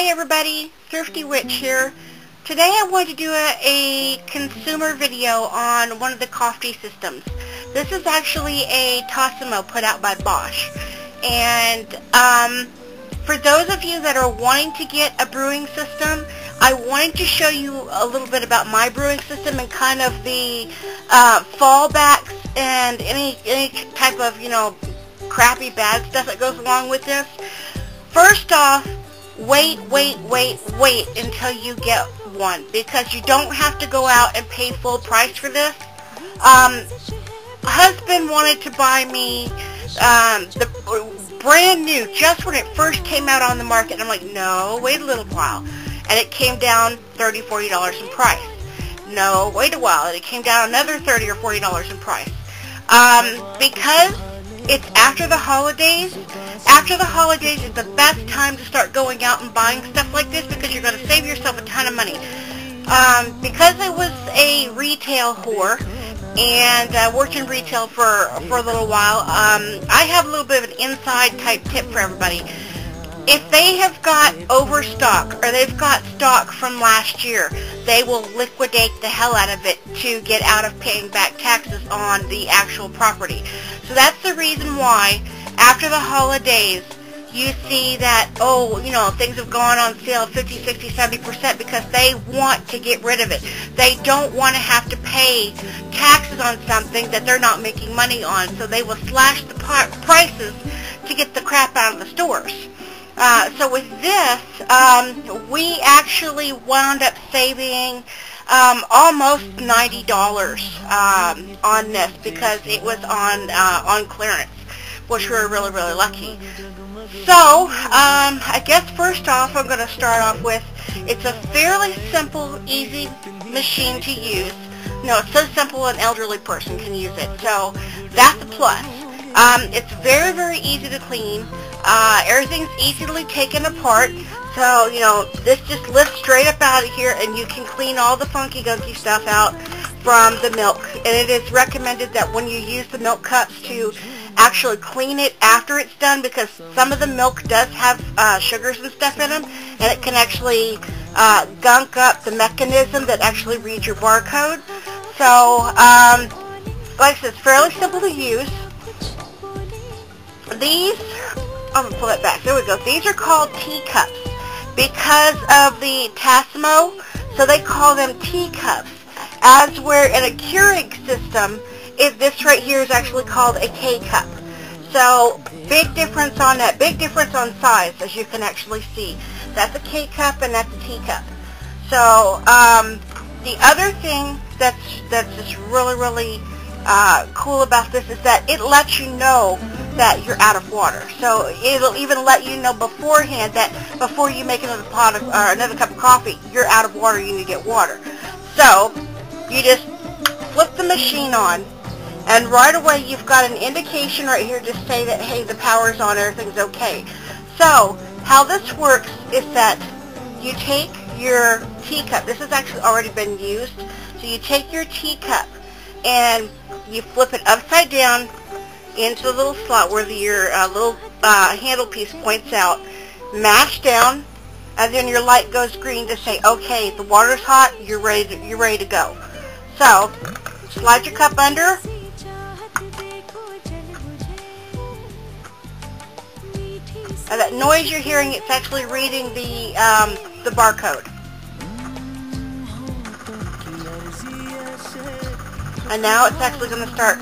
Hi everybody, Thrifty Witch here. Today I want to do a consumer video on one of the coffee systems. This is actually a Tassimo put out by Bosch. And for those of you that are wanting to get a brewing system, I wanted to show you a little bit about my brewing system and kind of the fallbacks and any type of, crappy bad stuff that goes along with this. First off, wait until you get one, because you don't have to go out and pay full price for this. Husband wanted to buy me the brand new, just when it first came out on the market. And I'm like, no, wait a little while. And it came down $30, $40 in price. No, wait a while. And it came down another $30 or $40 in price. Because it's after the holidays. After the holidays is the best time to start going out and buying stuff like this, because you're going to save yourself a ton of money. Because I was a retail whore and worked in retail for a little while, I have a little bit of an inside type tip for everybody. If they have got overstock or they've got stock from last year, they will liquidate the hell out of it to get out of paying back taxes on the actual property. So that's the reason why after the holidays you see that, things have gone on sale 50, 60, 70%, because they want to get rid of it. They don't want to have to pay taxes on something that they're not making money on, so they will slash the prices to get the crap out of the stores. So with this, we actually wound up saving almost $90 on this, because it was on clearance, which we were really lucky. So I guess first off, I'm going to start off with, it's a fairly simple, easy machine to use. No, it's so simple an elderly person can use it, so that's a plus. It's very easy to clean. Everything's easily taken apart, so, this just lifts straight up out of here, and you can clean all the funky gunky stuff out from the milk. And it is recommended that when you use the milk cups to actually clean it after it's done, because some of the milk does have sugars and stuff in them, and it can actually gunk up the mechanism that actually reads your barcode. So, like I said, it's fairly simple to use. These, I'm going to pull that back. There we go. These are called teacups because of the Tassimo, so they call them teacups. As where in a Kurig system, this right here is actually called a K-cup. So, big difference on that. Big difference on size, as you can actually see. That's a K-cup and that's a teacup. So, the other thing that's just really cool about this is that it lets you know that you're out of water. So it'll even let you know beforehand that before you make another pot or another cup of coffee, you're out of water, you need to get water. So you just flip the machine on, and right away you've got an indication right here to say that, hey, the power's on, everything's okay. So how this works is that you take your teacup. This has actually already been used. So you take your teacup and you flip it upside down into the little slot where your little handle piece points out, mash down, and then your light goes green to say, okay, the water's hot, you're ready to go. So slide your cup under, and that noise you're hearing, it's actually reading the barcode. And now it's actually going to start.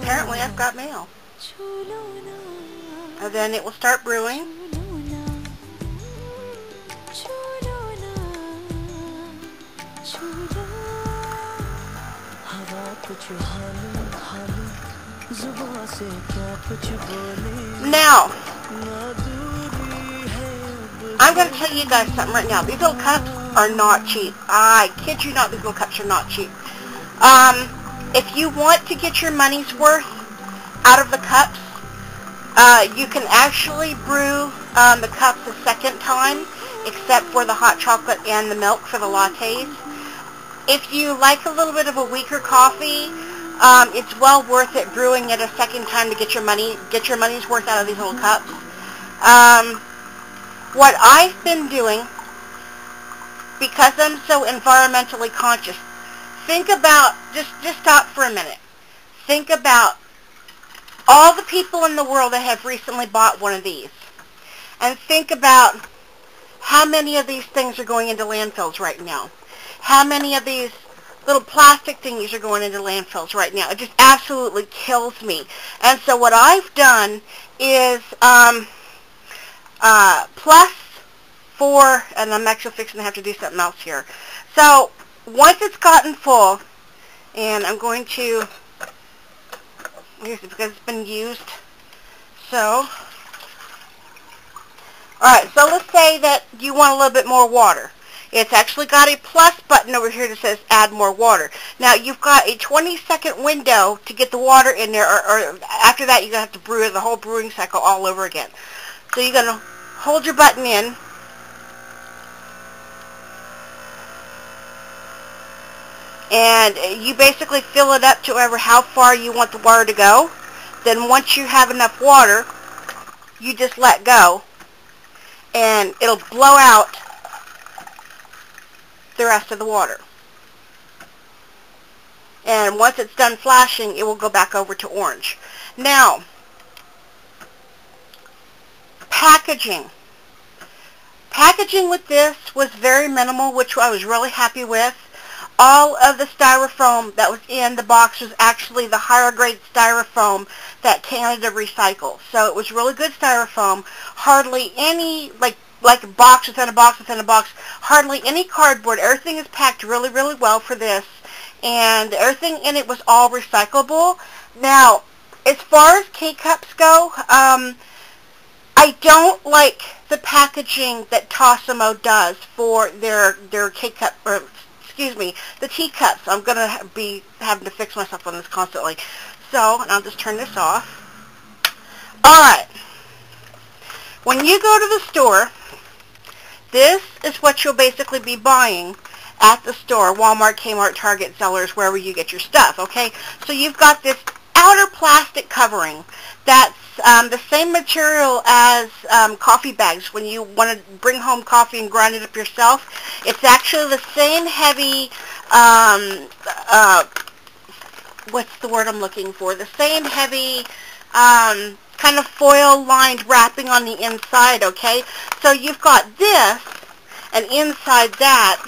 Apparently I've got mail. And then it will start brewing. Now, I'm going to tell you guys something right now. These little cups are not cheap. I kid you not, these little cups are not cheap. If you want to get your money's worth out of the cups, you can actually brew the cups a second time, except for the hot chocolate and the milk for the lattes. If you like a little bit of a weaker coffee, It's well worth it brewing it a second time to get your money's worth out of these little cups. What I've been doing, because I'm so environmentally conscious, think about, just stop for a minute. Think about all the people in the world that have recently bought one of these. And think about how many of these things are going into landfills right now. How many of these little plastic thingies are going into landfills right now. It just absolutely kills me. And so what I've done is plus 4, and I'm actually fixing to have to do something else here. So once it's gotten full, and I'm going to use it because it's been used. So, alright, so let's say that you want a little bit more water. It's actually got a plus button over here that says add more water. Now you've got a 20-second window to get the water in there, or after that you're going to have to brew the whole brewing cycle all over again. So you're going to hold your button in, and you basically fill it up to how far you want the water to go. Then once you have enough water, you just let go, and it'll blow out the rest of the water. And once it's done flashing, it will go back over to orange. Now, packaging. Packaging with this was very minimal, which I was really happy with. All of the styrofoam that was in the box was actually the higher grade styrofoam that Canada recycles. So it was really good styrofoam. Hardly any, like a box within a box within a box, hardly any cardboard. Everything is packed really, really well for this. And everything in it was all recyclable. Now, as far as K-Cups go, I don't like the packaging that Tassimo does for their K-Cup, or excuse me, the teacups. I'm going to be having to fix myself on this constantly. So, and I'll just turn this off. Alright. When you go to the store, this is what you'll basically be buying at the store. Walmart, Kmart, Target, Zellers, wherever you get your stuff, okay? So you've got this outer plastic covering that's the same material as coffee bags when you want to bring home coffee and grind it up yourself. It's actually the same heavy, what's the word I'm looking for? The same heavy kind of foil-lined wrapping on the inside, okay? So you've got this, and inside that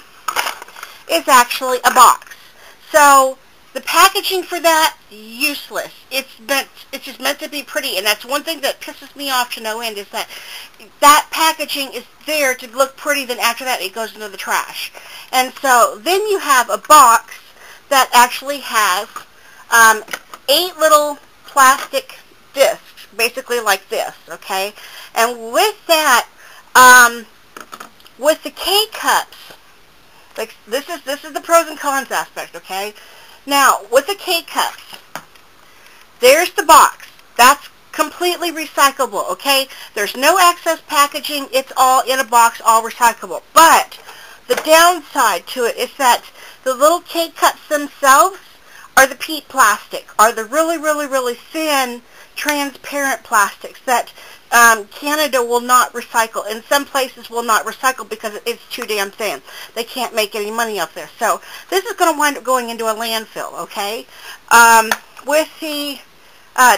is actually a box. So the packaging for that, useless. It's just meant to be pretty, and that's one thing that pisses me off to no end, is that packaging is there to look pretty, then after that it goes into the trash. And so then you have a box that actually has 8 little plastic discs, basically like this, okay? And with that, with the K-Cups, like this is the pros and cons aspect, okay? Now, with the K-Cups, there's the box. That's completely recyclable, okay? There's no excess packaging. It's all in a box, all recyclable. But the downside to it is that the little K-Cups themselves are the PET plastic, are the really, really, really thin, transparent plastics that Canada will not recycle, and some places will not recycle because it's too damn thin. They can't make any money off this. So this is going to wind up going into a landfill, okay? With the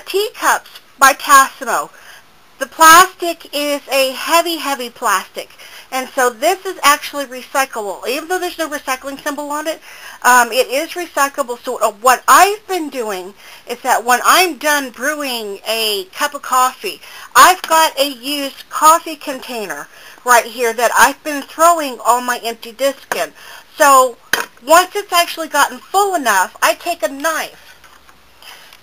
teacups by Tassimo, the plastic is a heavy, heavy plastic. And so this is actually recyclable. Even though there's no recycling symbol on it, it is recyclable. So what I've been doing is that when I'm done brewing a cup of coffee, I've got a used coffee container right here that I've been throwing all my empty discs in. So once it's actually gotten full enough, I take a knife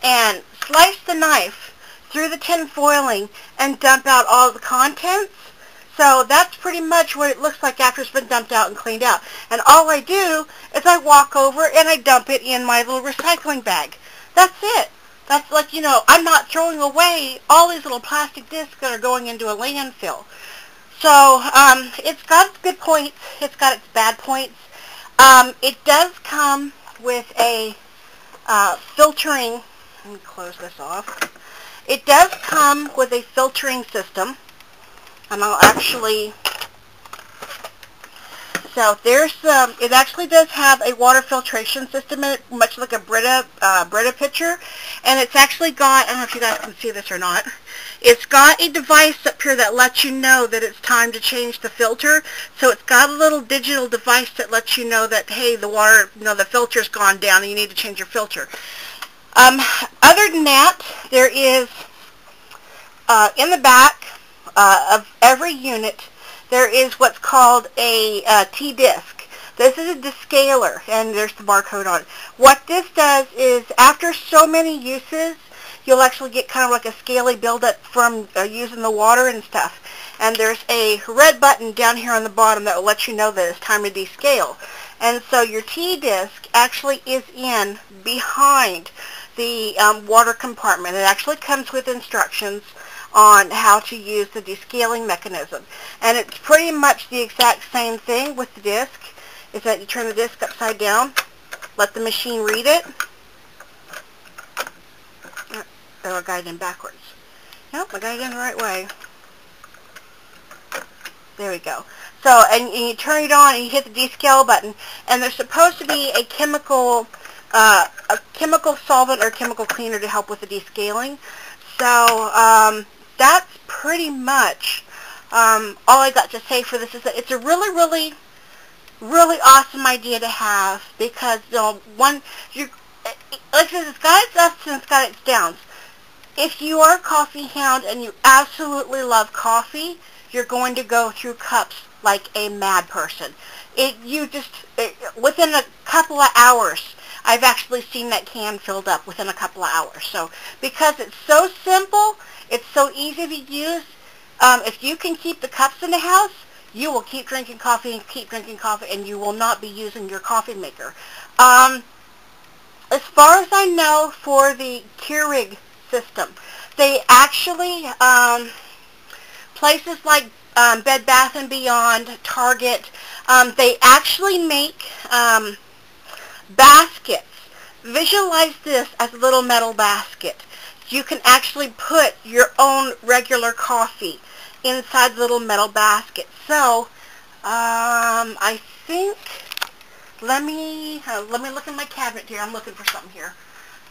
and slice the knife through the tin foiling and dump out all the contents. So that's pretty much what it looks like after it's been dumped out and cleaned out. And all I do is I walk over and I dump it in my little recycling bag. That's it. That's like, you know, I'm not throwing away all these little plastic discs that are going into a landfill. So it's got its good points. It's got its bad points. It does come with a filtering. Let me close this off. It does come with a filtering system, and I'll actually. So there's it actually does have a water filtration system in it, much like a Brita pitcher, and it's actually got, I don't know if you guys can see this or not, it's got a device up here that lets you know that it's time to change the filter. So it's got a little digital device that lets you know that, hey, the water, the filter's gone down and you need to change your filter. Other than that, there is in the back of every unit, there is what's called a T-disc. This is a descaler, and there's the barcode on it. What this does is, after so many uses, you'll actually get kind of like a scaly buildup from using the water and stuff. And there's a red button down here on the bottom that will let you know that it's time to descale. And so your T-disc actually is in behind the water compartment. It actually comes with instructions on how to use the descaling mechanism. And it's pretty much the exact same thing with the disc, is that you turn the disc upside down, let the machine read it. Oh, I got it in backwards. Nope, I got it in the right way. There we go. So, and you turn it on and you hit the descale button, and there's supposed to be a chemical solvent or chemical cleaner to help with the descaling. So, that's pretty much all I got to say for this. Is that it's a really, really, really awesome idea to have, because like I said, it's got its ups and it's got its downs. If you are a coffee hound and you absolutely love coffee, you're going to go through cups like a mad person. Within a couple of hours, I've actually seen that can filled up within a couple of hours. So because it's so simple, it's so easy to use, if you can keep the cups in the house, you will keep drinking coffee and keep drinking coffee, and you will not be using your coffee maker. As far as I know, for the Kurig system, they actually, places like Bed Bath & Beyond, Target, they actually make baskets. Visualize this as a little metal basket. You can actually put your own regular coffee inside the little metal basket. So, I think, let me look in my cabinet here. I'm looking for something here.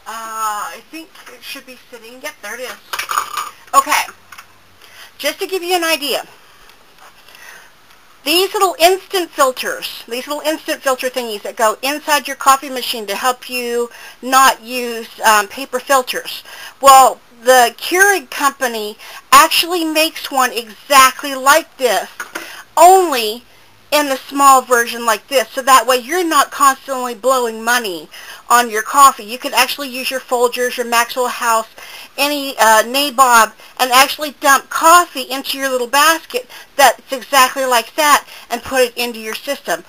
I think it should be sitting, yep, there it is. Okay, just to give you an idea, these little instant filters, these little instant filter thingies that go inside your coffee machine to help you not use paper filters. Well, the Kurig company actually makes one exactly like this, only in the small version like this, so that way you're not constantly blowing money on your coffee. You can actually use your Folgers, your Maxwell House, any nabob, and actually dump coffee into your little basket that's exactly like that and put it into your system.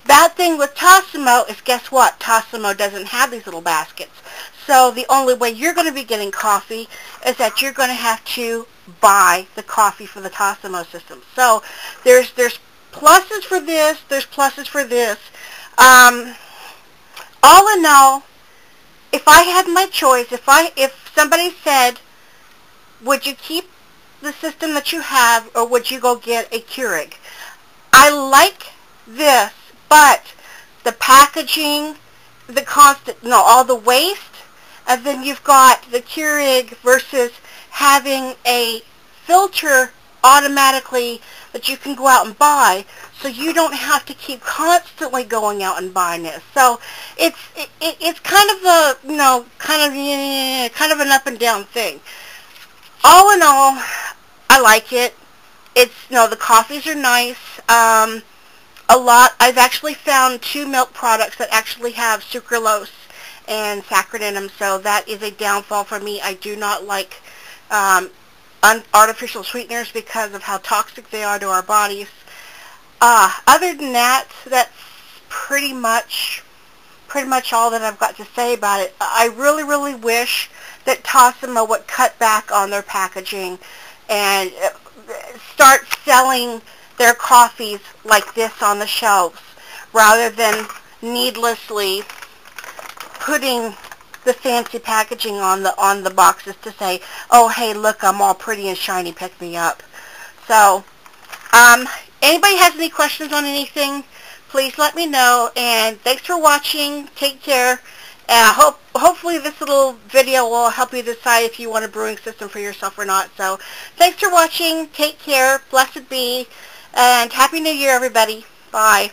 Bad thing with Tassimo is, guess what? Tassimo doesn't have these little baskets. So the only way you're going to be getting coffee is that you're going to have to buy the coffee for the Tassimo system. So there's pluses for this, there's pluses for this. All in all, if I had my choice, if somebody said, would you keep the system that you have, or would you go get a Kurig? I like this, but the packaging, the constant, all the waste, and then you've got the Kurig versus having a filter automatically that you can go out and buy, so you don't have to keep constantly going out and buying this. So it's kind of a kind of an up and down thing. All in all, I like it. It's the coffees are nice. I've actually found 2 milk products that actually have sucralose and saccharin in them, so that is a downfall for me. I do not like artificial sweeteners because of how toxic they are to our bodies. Other than that, that's pretty much all that I've got to say about it. I really, really wish that Tassimo would cut back on their packaging and start selling their coffees like this on the shelves, rather than needlessly putting the fancy packaging on the boxes to say, oh, hey, look, I'm all pretty and shiny, pick me up. So, anybody has any questions on anything, please let me know, and thanks for watching. Take care. Hopefully this little video will help you decide if you want a brewing system for yourself or not. So, thanks for watching. Take care. Blessed be. And Happy New Year, everybody. Bye.